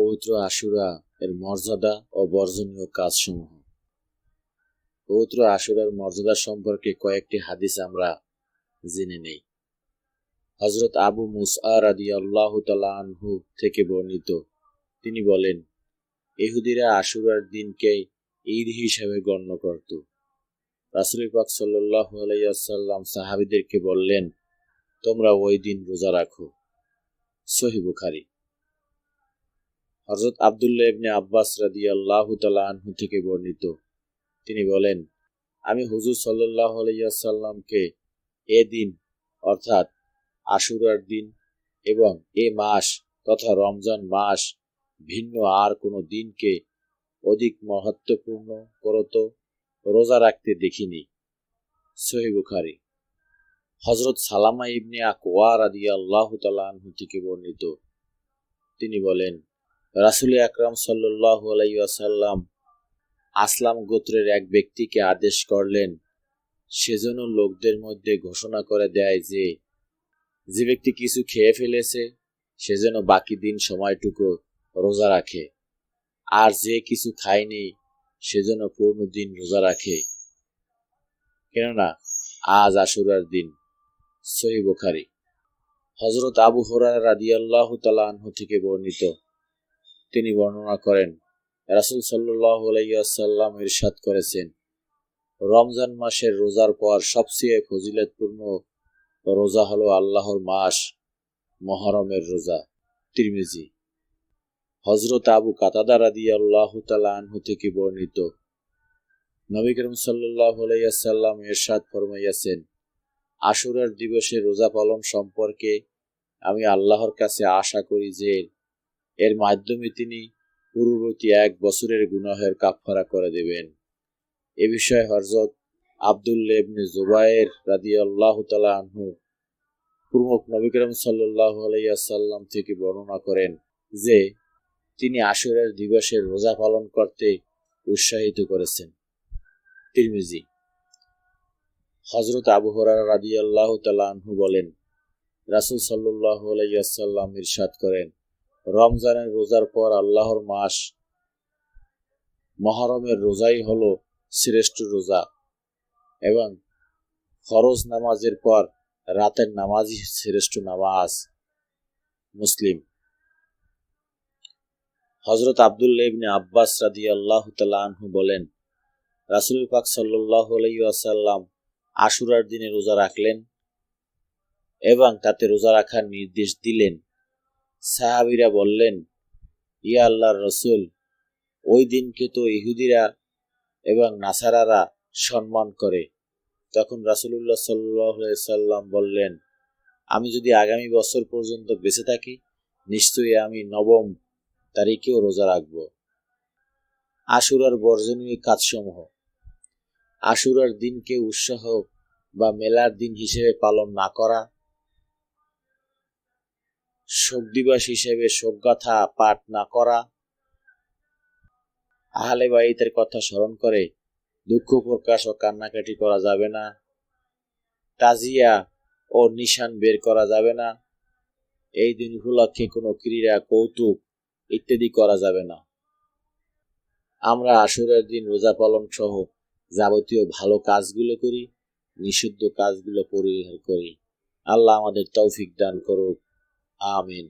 পবিত্র আশুরা এর মর্যাদা ও বর্জনীয় কাজসমূহ। পবিত্র আশুরার মর্যাদা সম্পর্কে কয়েকটি হাদিস আমরা জেনে নেই। হযরত আবু মুসা রাদিয়াল্লাহু তাআলা আনহু থেকে বর্ণিত, তিনি বলেন, ইহুদিরা আশুরার দিনকে ঈদ হিসেবে গণ্য করত। রাসূল পাক সাল্লাল্লাহু আলাইহি ওয়াসাল্লাম সাহাবীদেরকে বললেন, তোমরা ওই দিন রোজা রাখো। সহিহ বুখারী। হযরত আব্দুল্লাহ ইবনে আব্বাস রাদিয়াল্লাহু তাআলা আনহু থেকে বর্ণিত, তিনি বলেন, আমি হুজুর সাল্লাল্লাহু আলাইহি ওয়াসাল্লামকে এ দিন অর্থাৎ আশুরার দিন এবং এ মাস তথা রমজান মাস ভিন্ন আর কোনো দিনকে অধিক মহত্বপূর্ণ করত রোজা রাখতে দেখিনি। সহিহ বুখারী। হযরত সালামা ইবনে আকওয়া রাদিয়াল্লাহু তাআলা আনহু থেকে বর্ণিত, তিনি বলেন, রাসূল আকরাম সাল্লাল্লাহু আলাইহি ওয়াসাল্লাম আসলাম গোত্রের এক ব্যক্তিকে আদেশ করলেন, সেজন্য লোকদের মধ্যে ঘোষণা করে দেয় যে যে ব্যক্তি কিছু খেয়ে ফেলেছে সে যেন বাকি দিন সময়টুকু রোজা রাখে, আর যে কিছু খায়নি সে যেন পূর্ণ দিন রোজা রাখে, কেননা আজ আশুরার দিন। সহিহ বুখারী। হযরত আবু হুরায়রা রাদিয়াল্লাহু তাআলা আনহু থেকে বর্ণিত, তিনি বর্ণনা করেন, রাসূল সাল্লাল্লাহু আলাইহি ওয়াসাল্লাম ইরশাদ করেছেন, রমজান মাসের রোজার পর সবচেয়ে ফজিলতপূর্ণ রোজা হলো আল্লাহর মাস মুহররমের রোজা। তিরমিজি। হযরত আবু কাতাদা রাদিয়াল্লাহু তাআলা আনহু থেকে বর্ণিত, নবী করিম সাল্লাল্লাহু আলাইহি ওয়াসাল্লাম ইরশাদ ফরমাইয়াছেন, আশুরার দিবসে রোজা পালন সম্পর্কে আমি আল্লাহর কাছে আশা করি যে এর মাধ্যমে তিনি পূর্ববর্তী 1 বছরের গুনাহের কাফফারা করে দেবেন। এ বিষয়ে হযরত আব্দুল্লাহ ইবনে জুবায়ের রাদিয়াল্লাহু তাআলা আনহু প্রমুখ নবী করিম সাল্লাল্লাহু আলাইহি ওয়াসাল্লাম থেকে বর্ণনা করেন যে তিনি আশুরার দিবসের রোজা পালন করতে উৎসাহিত করেছেন। তিরমিজি। হযরত আবু হুরায়রা রাদিয়াল্লাহু তাআলা আনহু বলেন, রাসূল সাল্লাল্লাহু আলাইহি ওয়াসাল্লাম ইরশাদ করেন, রমজানের রোজার পর আল্লাহর মাস মুহররমের রোজাই হলো শ্রেষ্ঠ রোজা এবং ফরজ নামাজের পর রাতের নামাজই শ্রেষ্ঠ নামাজ। মুসলিম। হযরত আব্দুল্লাহ ইবনে আব্বাস রাদিয়াল্লাহু তাআলা আনহু বলেন, রাসূল পাক সাল্লাল্লাহু আলাইহি ওয়াসাল্লাম আশুরার দিনে রোজা রাখলেন এবং তাতে রোজা রাখার নির্দেশ দিলেন। সাহাবীরা বললেন, ইয়া আল্লাহর রাসূল, ওই দিনকে তো ইহুদিরা এবং নাসারারা সম্মান করে। তখন রাসূলুল্লাহ সাল্লাল্লাহু আলাইহি ওয়াসাল্লাম বললেন, আমি যদি আগামী বছর পর্যন্ত বেঁচে থাকি নিশ্চয়ই আমি 9 তারিখেও রোজা রাখব। আশুরার বর্জনীয় কাজসমূহ। আশুরার দিনকে উৎসাহ বা মেলার দিন হিসেবে পালন না করা, শোক দিবস হিসেবে শোকগাথা পাঠ না করা, আহলে বাইতের কথা স্মরণ করে দুঃখ প্রকাশ ও কান্নাকাটি করা যাবে না, তাজিয়া ও নিশান বের করা যাবে না, এই দিন উপলক্ষে কোনো ক্রীড়া কৌতুক ইত্যাদি করা যাবে না। আমরা আশুরার দিন রোজা পালন সহ যাবতীয় ভালো কাজগুলো করি, নিষিদ্ধ কাজগুলো পরিহার করি। আল্লাহ আমাদের তৌফিক দান করুক। আমিন।